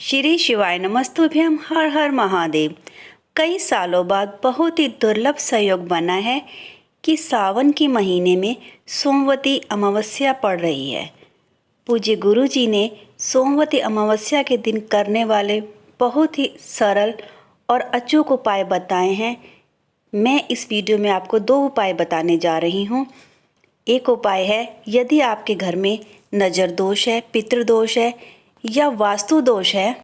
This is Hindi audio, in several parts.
श्री शिवाय नमस्तुभ्यम। हर हर महादेव। कई सालों बाद बहुत ही दुर्लभ संयोग बना है कि सावन के महीने में सोमवती अमावस्या पड़ रही है। पूज्य गुरु जी ने सोमवती अमावस्या के दिन करने वाले बहुत ही सरल और अचूक उपाय बताए हैं। मैं इस वीडियो में आपको 2 उपाय बताने जा रही हूँ। एक उपाय है, यदि आपके घर में नज़र दोष है, पितृदोष है या वास्तु दोष है,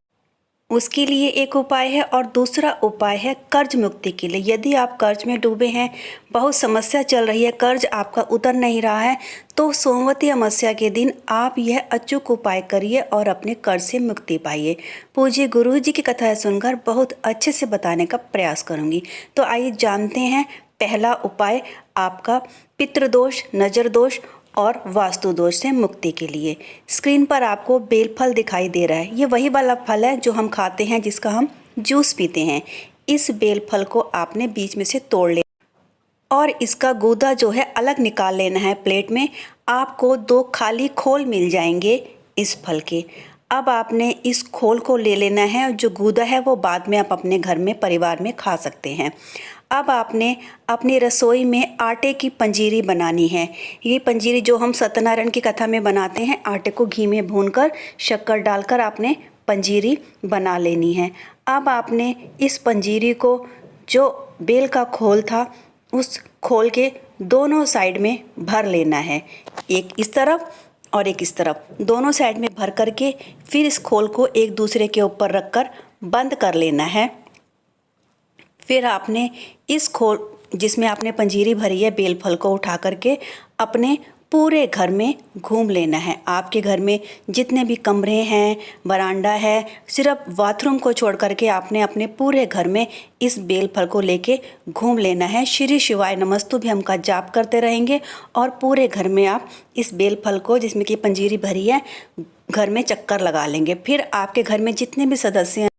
उसके लिए एक उपाय है। और दूसरा उपाय है कर्ज मुक्ति के लिए। यदि आप कर्ज में डूबे हैं, बहुत समस्या चल रही है, कर्ज आपका उतर नहीं रहा है, तो सोमवती अमावस्या के दिन आप यह अचूक उपाय करिए और अपने कर्ज से मुक्ति पाइए। पूज्य गुरु जी की कथा सुनकर बहुत अच्छे से बताने का प्रयास करूँगी। तो आइए जानते हैं पहला उपाय आपका पितृदोष, नज़र दोष और वास्तु दोष से मुक्ति के लिए। स्क्रीन पर आपको बेलफल दिखाई दे रहा है। ये वही वाला फल है जो हम खाते हैं, जिसका हम जूस पीते हैं। इस बेलफल को आपने बीच में से तोड़ लेना और इसका गूदा जो है अलग निकाल लेना है। प्लेट में आपको 2 खाली खोल मिल जाएंगे इस फल के। अब आपने इस खोल को ले लेना है और जो गूदा है वो बाद में आप अपने घर में, परिवार में खा सकते हैं। अब आपने अपनी रसोई में आटे की पंजीरी बनानी है। ये पंजीरी जो हम सत्यनारायण की कथा में बनाते हैं, आटे को घी में भूनकर शक्कर डालकर आपने पंजीरी बना लेनी है। अब आपने इस पंजीरी को, जो बेल का खोल था, उस खोल के दोनों साइड में भर लेना है। एक इस तरफ और एक इस तरफ, दोनों साइड में भर करके फिर इस खोल को एक दूसरे के ऊपर रखकर बंद कर लेना है। फिर आपने इस खोल जिसमें आपने पंजीरी भरी है, बेल फल को उठा करके अपने पूरे घर में घूम लेना है। आपके घर में जितने भी कमरे हैं, बरांडा है, सिर्फ बाथरूम को छोड़ करके आपने अपने पूरे घर में इस बेल फल को लेके घूम लेना है। श्री शिवाय नमस्तुभ्यम का जाप करते रहेंगे और पूरे घर में आप इस बेल फल को, जिसमें कि पंजीरी भरी है, घर में चक्कर लगा लेंगे। फिर आपके घर में जितने भी सदस्य हैं,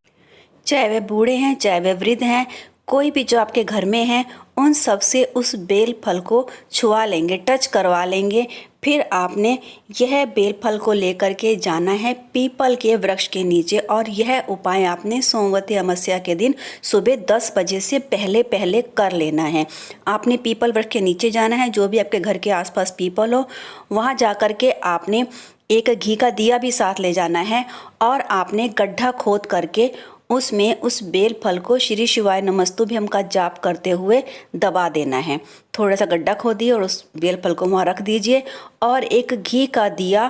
चाहे वे बूढ़े हैं, चाहे वे वृद्ध हैं, कोई भी जो आपके घर में है, उन सब से उस बेल फल को छुआ लेंगे, टच करवा लेंगे। फिर आपने यह बेल फल को लेकर के जाना है पीपल के वृक्ष के नीचे। और यह उपाय आपने सोमवती अमावस्या के दिन सुबह 10 बजे से पहले पहले कर लेना है। आपने पीपल वृक्ष के नीचे जाना है, जो भी आपके घर के आसपास पीपल हो, वहाँ जा कर के आपने एक घी का दिया भी साथ ले जाना है और आपने गड्ढा खोद करके उसमें उस बेल फल को श्री शिवाय नमस्तुभ्यम का जाप करते हुए दबा देना है। थोड़ा सा गड्ढा खोदिए और उस बेल फल को वहाँ रख दीजिए और एक घी का दिया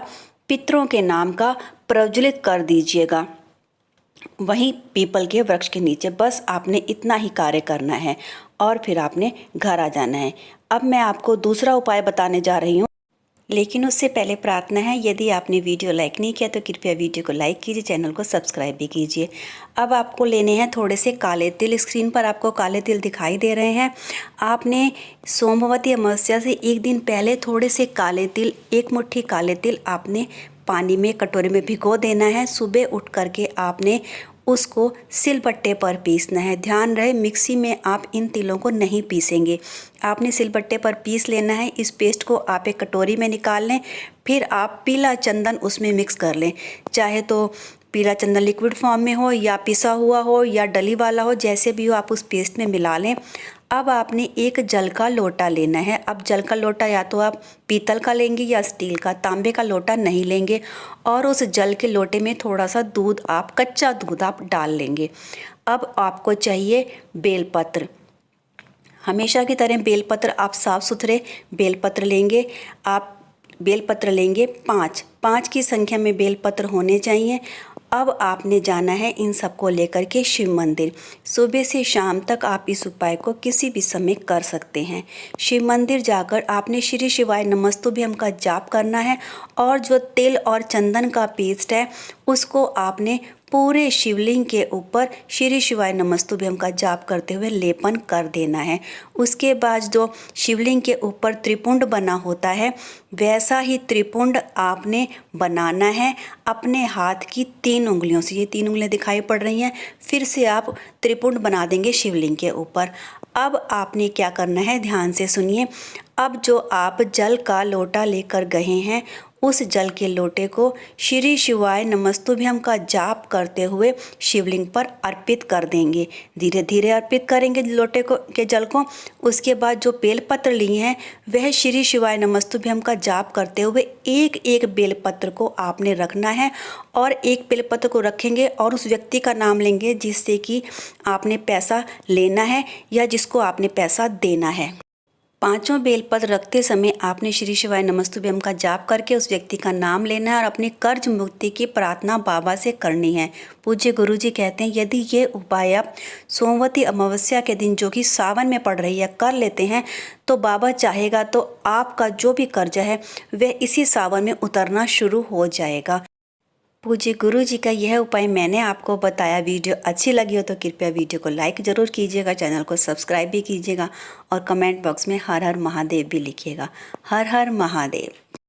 पितरों के नाम का प्रज्वलित कर दीजिएगा वहीं पीपल के वृक्ष के नीचे। बस आपने इतना ही कार्य करना है और फिर आपने घर आ जाना है। अब मैं आपको दूसरा उपाय बताने जा रही हूँ, लेकिन उससे पहले प्रार्थना है, यदि आपने वीडियो लाइक नहीं किया तो कृपया वीडियो को लाइक कीजिए, चैनल को सब्सक्राइब भी कीजिए। अब आपको लेने हैं थोड़े से काले तिल। स्क्रीन पर आपको काले तिल दिखाई दे रहे हैं। आपने सोमवती अमावस्या से एक दिन पहले थोड़े से काले तिल, 1 मुट्ठी काले तिल आपने पानी में, कटोरे में भिगो देना है। सुबह उठ करके आपने उसको सिलबट्टे पर पीसना है। ध्यान रहे, मिक्सी में आप इन तिलों को नहीं पीसेंगे, आपने सिलबट्टे पर पीस लेना है। इस पेस्ट को आप एक कटोरी में निकाल लें। फिर आप पीला चंदन उसमें मिक्स कर लें, चाहे तो पीला चंदन लिक्विड फॉर्म में हो या पिसा हुआ हो या डली वाला हो, जैसे भी हो आप उस पेस्ट में मिला लें। अब आपने एक जल का लोटा लेना है। अब जल का लोटा या तो आप पीतल का लेंगे या स्टील का, तांबे का लोटा नहीं लेंगे। और उस जल के लोटे में थोड़ा सा दूध, आप कच्चा दूध आप डाल लेंगे। अब आपको चाहिए बेलपत्र। हमेशा की तरह बेलपत्र आप साफ़ सुथरे बेलपत्र लेंगे। आप बेलपत्र लेंगे 5 की संख्या में बेलपत्र होने चाहिए। अब आपने जाना है इन सबको लेकर के शिव मंदिर। सुबह से शाम तक आप इस उपाय को किसी भी समय कर सकते हैं। शिव मंदिर जाकर आपने श्री शिवाय नमस्तुभ्यम का जाप करना है और जो तिल और चंदन का पेस्ट है, उसको आपने पूरे शिवलिंग के ऊपर श्री शिवाय नमस्तुभ्यम का जाप करते हुए लेपन कर देना है। उसके बाद जो शिवलिंग के ऊपर त्रिपुंड बना होता है, वैसा ही त्रिपुंड आपने बनाना है अपने हाथ की 3 उंगलियों से। ये 3 उंगलियां दिखाई पड़ रही हैं। फिर से आप त्रिपुंड बना देंगे शिवलिंग के ऊपर। अब आपने क्या करना है, ध्यान से सुनिए। अब जो आप जल का लोटा लेकर गए हैं, उस जल के लोटे को श्री शिवाय नमस्तुभ्यम का जाप करते हुए शिवलिंग पर अर्पित कर देंगे। धीरे धीरे अर्पित करेंगे लोटे को के जल को। उसके बाद जो बेलपत्र लिए हैं वह श्री शिवाय नमस्तुभ्यम का जाप करते हुए एक एक बेलपत्र को आपने रखना है और एक बेलपत्र को रखेंगे और उस व्यक्ति का नाम लेंगे जिससे कि आपने पैसा लेना है या जिसको आपने पैसा देना है। पांचों बेलपत्र रखते समय आपने श्री शिवाय नमस्तुभ्यम का जाप करके उस व्यक्ति का नाम लेना है और अपनी कर्ज मुक्ति की प्रार्थना बाबा से करनी है। पूज्य गुरु जी कहते हैं यदि ये उपाय आप सोमवती अमावस्या के दिन जो कि सावन में पड़ रही है कर लेते हैं तो बाबा चाहेगा तो आपका जो भी कर्ज है वह इसी सावन में उतरना शुरू हो जाएगा। पूज्य गुरु जी का यह उपाय मैंने आपको बताया। वीडियो अच्छी लगी हो तो कृपया वीडियो को लाइक ज़रूर कीजिएगा, चैनल को सब्सक्राइब भी कीजिएगा और कमेंट बॉक्स में हर हर महादेव भी लिखिएगा। हर हर महादेव।